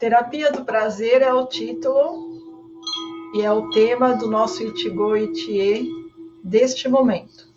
Terapia do prazer é o título e é o tema do nosso Ichigo Ichie deste momento.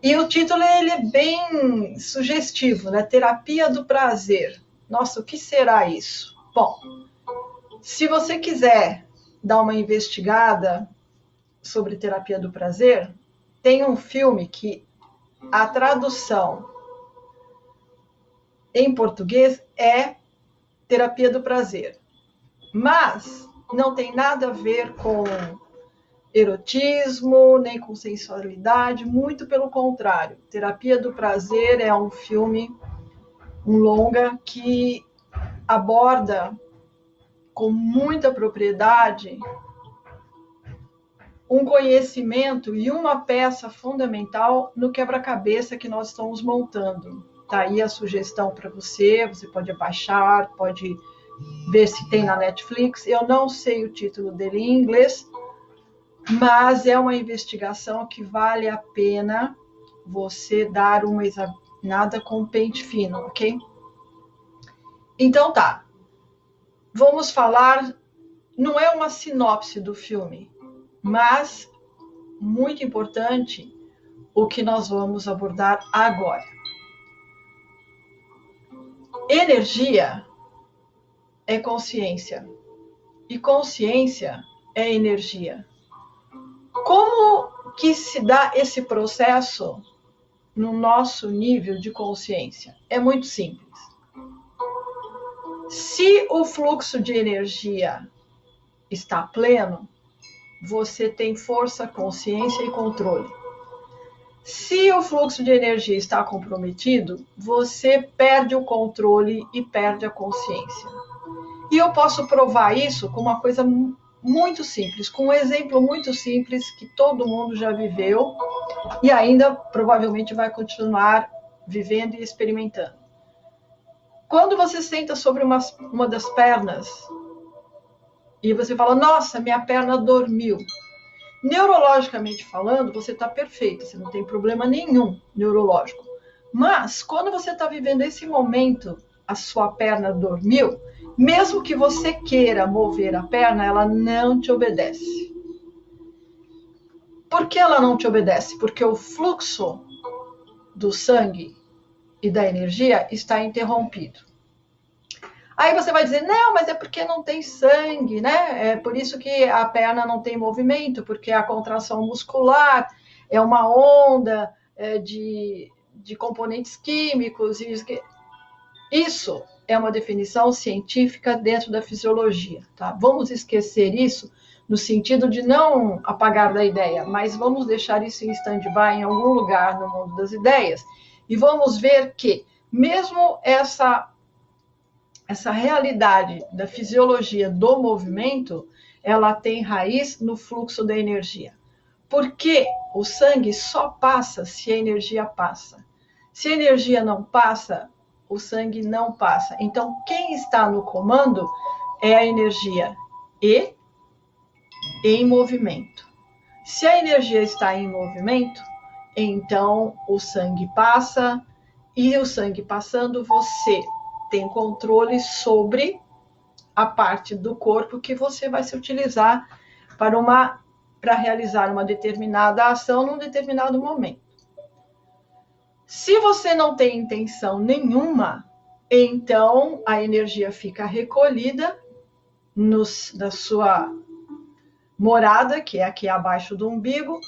E o título ele é bem sugestivo, né? Terapia do prazer. Nossa, o que será isso? Bom, se você quiser dar uma investigada sobre terapia do prazer, tem um filme que a tradução em português é Terapia do Prazer. Mas não tem nada a ver com erotismo, nem com sensualidade, muito pelo contrário. Terapia do Prazer é um filme, um longa, que aborda com muita propriedade um conhecimento e uma peça fundamental no quebra-cabeça que nós estamos montando. Tá aí a sugestão para você pode baixar, pode ver se tem na Netflix. Eu não sei o título dele em inglês, mas é uma investigação que vale a pena você dar uma examinada com pente fino, ok? Então tá, vamos falar, não é uma sinopse do filme, mas muito importante o que nós vamos abordar agora. Energia é consciência e consciência é energia. Como que se dá esse processo no nosso nível de consciência? É muito simples. Se o fluxo de energia está pleno, você tem força, consciência e controle. Se o fluxo de energia está comprometido, você perde o controle e perde a consciência. E eu posso provar isso com uma coisa muito simples, com um exemplo muito simples que todo mundo já viveu e ainda provavelmente vai continuar vivendo e experimentando. Quando você senta sobre uma das pernas e você fala, nossa, minha perna dormiu. Neurologicamente falando, você está perfeito, você não tem problema nenhum neurológico. Mas, quando você está vivendo esse momento, a sua perna dormiu, mesmo que você queira mover a perna, ela não te obedece. Por que ela não te obedece? Porque o fluxo do sangue e da energia está interrompido. Aí você vai dizer, não, mas é porque não tem sangue, né? É por isso que a perna não tem movimento, porque a contração muscular é uma onda de componentes químicos. Isso é uma definição científica dentro da fisiologia, tá? Vamos esquecer isso no sentido de não apagar da ideia, mas vamos deixar isso em stand-by em algum lugar no mundo das ideias e vamos ver que mesmo essa realidade da fisiologia do movimento, ela tem raiz no fluxo da energia. Porque o sangue só passa se a energia passa. Se a energia não passa, o sangue não passa. Então, quem está no comando é a energia e em movimento. Se a energia está em movimento, então o sangue passa e o sangue passando, você tem controle sobre a parte do corpo que você vai se utilizar para realizar uma determinada ação num determinado momento. Se você não tem intenção nenhuma, então a energia fica recolhida da sua morada, que é aqui abaixo do umbigo,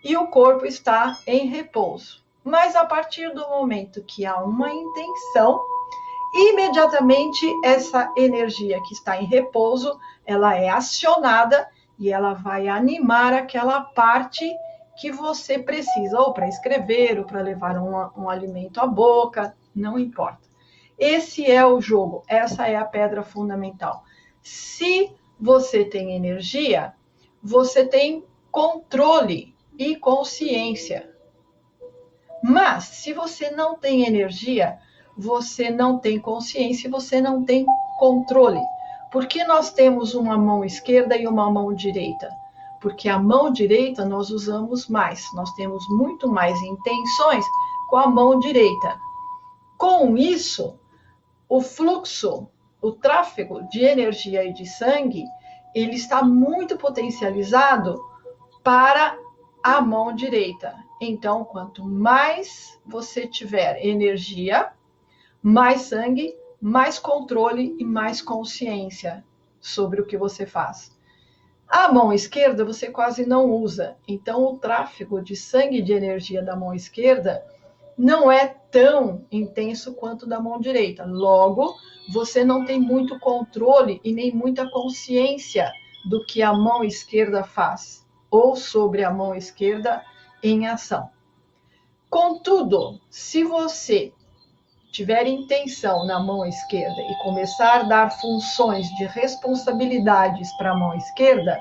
e o corpo está em repouso. Mas a partir do momento que há uma intenção, imediatamente essa energia que está em repouso, ela é acionada e ela vai animar aquela parte que você precisa, ou para escrever, ou para levar um alimento à boca, não importa. Esse é o jogo, essa é a pedra fundamental. Se você tem energia, você tem controle e consciência. Mas, se você não tem energia, você não tem consciência e você não tem controle. Por que nós temos uma mão esquerda e uma mão direita? Porque a mão direita nós usamos mais, nós temos muito mais intenções com a mão direita. Com isso, o fluxo, o tráfego de energia e de sangue, ele está muito potencializado para a mão direita. Então, quanto mais você tiver energia, mais sangue, mais controle e mais consciência sobre o que você faz. A mão esquerda você quase não usa, então o tráfego de sangue e de energia da mão esquerda não é tão intenso quanto da mão direita. Logo, você não tem muito controle e nem muita consciência do que a mão esquerda faz, ou sobre a mão esquerda em ação. Contudo, se você tiver intenção na mão esquerda e começar a dar funções de responsabilidades para a mão esquerda,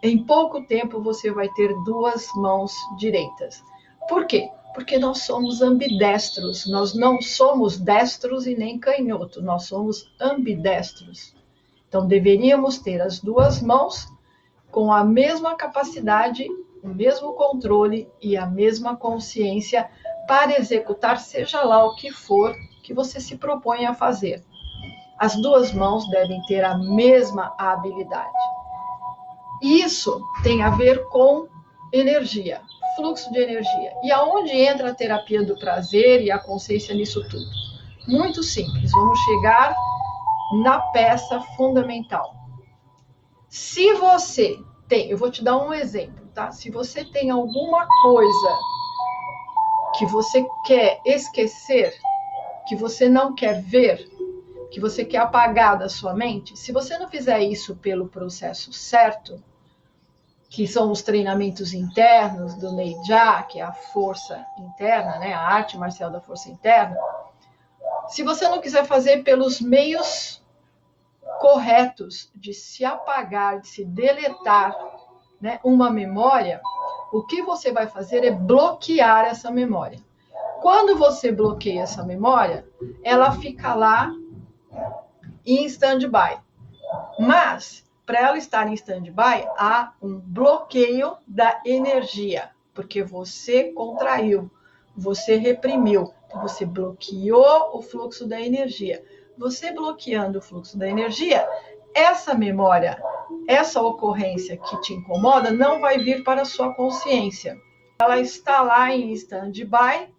em pouco tempo você vai ter duas mãos direitas. Por quê? Porque nós somos ambidestros, nós não somos destros e nem canhoto, nós somos ambidestros. Então, deveríamos ter as duas mãos com a mesma capacidade, o mesmo controle e a mesma consciência para executar seja lá o que for que você se propõe a fazer. As duas mãos devem ter a mesma habilidade. Isso tem a ver com energia, fluxo de energia. E aonde entra a terapia do prazer e a consciência nisso tudo? Muito simples, vamos chegar na peça fundamental. Se você tem, eu vou te dar um exemplo, tá? Se você tem alguma coisa que você quer esquecer, que você não quer ver, que você quer apagar da sua mente, se você não fizer isso pelo processo certo, que são os treinamentos internos do Neijá, que é a força interna, né? A arte marcial da força interna, se você não quiser fazer pelos meios corretos de se apagar, de se deletar, né, uma memória, o que você vai fazer é bloquear essa memória. Quando você bloqueia essa memória, ela fica lá em stand-by. Mas, para ela estar em stand-by, há um bloqueio da energia, porque você contraiu, você reprimiu, você bloqueou o fluxo da energia. Você bloqueando o fluxo da energia, essa memória, essa ocorrência que te incomoda, não vai vir para a sua consciência. Ela está lá em stand-by,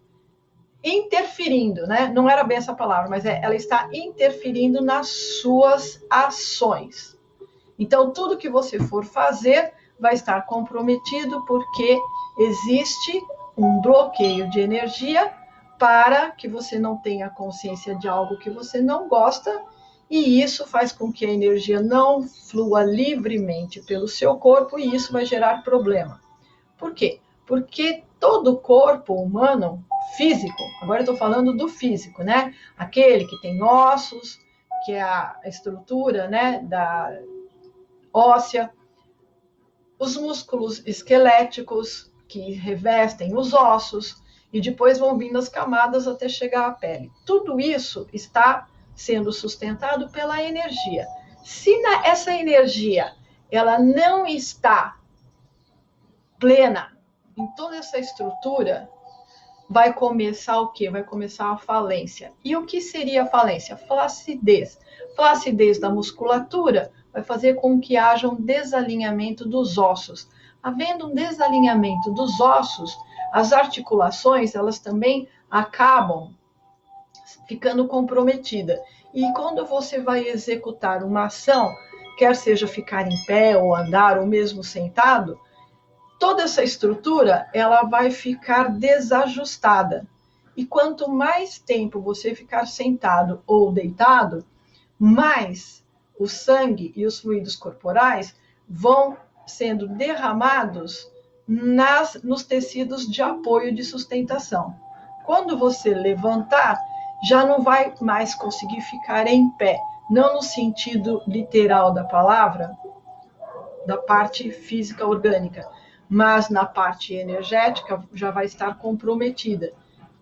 interferindo, né? Não era bem essa palavra, mas ela está interferindo nas suas ações. Então, tudo que você for fazer vai estar comprometido porque existe um bloqueio de energia para que você não tenha consciência de algo que você não gosta, e isso faz com que a energia não flua livremente pelo seu corpo e isso vai gerar problema. Por quê? Porque todo corpo humano físico, agora eu estou falando do físico, né? Aquele que tem ossos, que é a estrutura, né, da óssea, os músculos esqueléticos que revestem os ossos e depois vão vindo as camadas até chegar à pele. Tudo isso está sendo sustentado pela energia. Se essa energia ela não está plena em toda essa estrutura, vai começar o quê? Vai começar a falência. E o que seria a falência? Flacidez. Flacidez da musculatura vai fazer com que haja um desalinhamento dos ossos. Havendo um desalinhamento dos ossos, as articulações, elas também acabam ficando comprometidas. E quando você vai executar uma ação, quer seja ficar em pé ou andar ou mesmo sentado, toda essa estrutura ela vai ficar desajustada. E quanto mais tempo você ficar sentado ou deitado, mais o sangue e os fluidos corporais vão sendo derramados nos tecidos de apoio de sustentação. Quando você levantar, já não vai mais conseguir ficar em pé, não no sentido literal da palavra, da parte física orgânica, mas na parte energética já vai estar comprometida.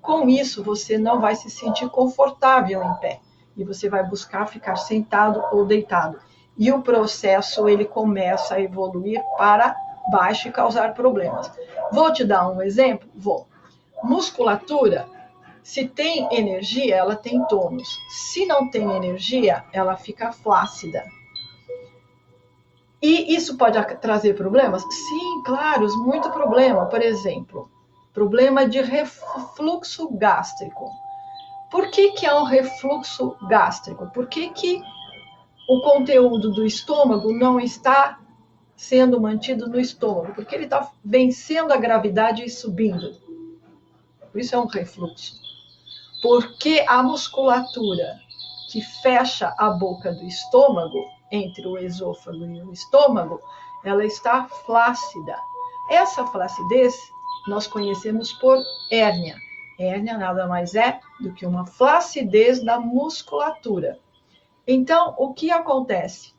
Com isso, você não vai se sentir confortável em pé e você vai buscar ficar sentado ou deitado. E o processo ele começa a evoluir para baixo e causar problemas. Vou te dar um exemplo? Vou. Musculatura, Se tem energia, ela tem tônus. Se não tem energia, ela fica flácida. E isso pode trazer problemas? Sim, claro, muito problema. Por exemplo, problema de refluxo gástrico. Por que é um refluxo gástrico? Por que o conteúdo do estômago não está sendo mantido no estômago? Porque ele está vencendo a gravidade e subindo. Por isso é um refluxo. Porque a musculatura que fecha a boca do estômago, entre o esôfago e o estômago, ela está flácida. Essa flacidez nós conhecemos por hérnia. Hérnia nada mais é do que uma flacidez da musculatura. Então, o que acontece?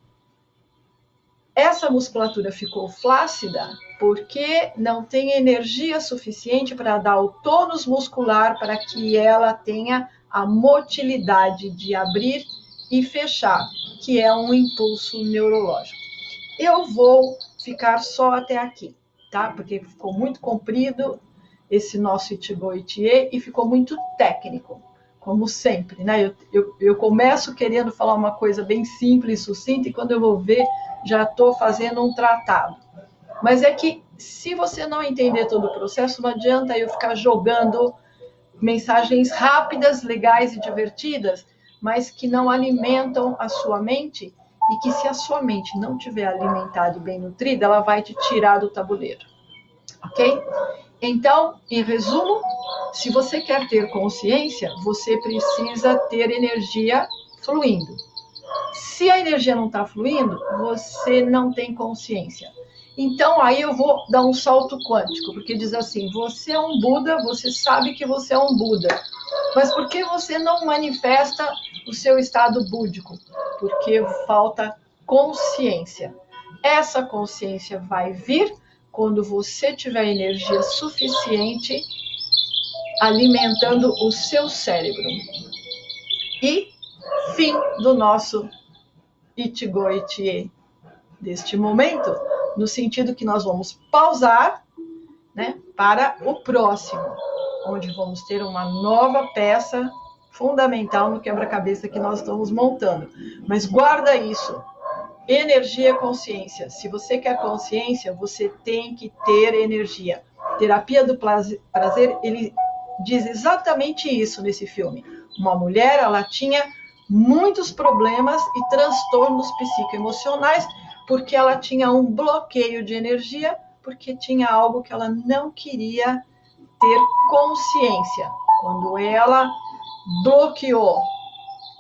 Essa musculatura ficou flácida porque não tem energia suficiente para dar o tônus muscular para que ela tenha a motilidade de abrir e fechar, que é um impulso neurológico. Eu vou ficar só até aqui, tá? Porque ficou muito comprido esse nosso Ichigo Ichie e ficou muito técnico, como sempre, né? Eu começo querendo falar uma coisa bem simples, sucinta, e quando eu vou ver, já estou fazendo um tratado. Mas é que, se você não entender todo o processo, não adianta eu ficar jogando mensagens rápidas, legais e divertidas, mas que não alimentam a sua mente, e que, se a sua mente não tiver alimentada e bem nutrida, ela vai te tirar do tabuleiro. Ok? Então, em resumo, se você quer ter consciência, você precisa ter energia fluindo. Se a energia não está fluindo, você não tem consciência. Então, aí eu vou dar um salto quântico, porque diz assim, você é um Buda, você sabe que você é um Buda, mas por que você não manifesta o seu estado búdico? Porque falta consciência. Essa consciência vai vir quando você tiver energia suficiente alimentando o seu cérebro. E fim do nosso Ichigo Ichie deste momento, no sentido que nós vamos pausar, né, para o próximo, onde vamos ter uma nova peça fundamental no quebra-cabeça que nós estamos montando. Mas guarda isso. Energia e consciência. Se você quer consciência, você tem que ter energia. Terapia do prazer, ele diz exatamente isso nesse filme. Uma mulher, ela tinha muitos problemas e transtornos psicoemocionais porque ela tinha um bloqueio de energia, porque tinha algo que ela não queria ter consciência. Quando ela bloqueou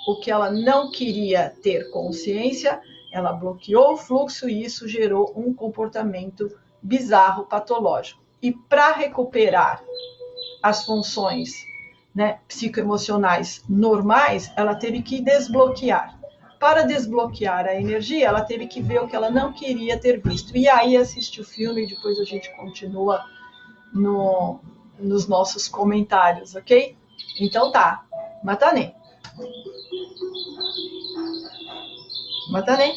o que ela não queria ter consciência, ela bloqueou o fluxo e isso gerou um comportamento bizarro, patológico. E para recuperar as funções, né, psicoemocionais normais, ela teve que desbloquear. Para desbloquear a energia, ela teve que ver o que ela não queria ter visto. E aí assiste o filme e depois a gente continua nos nossos comentários, ok? Então tá, Matane. Matane.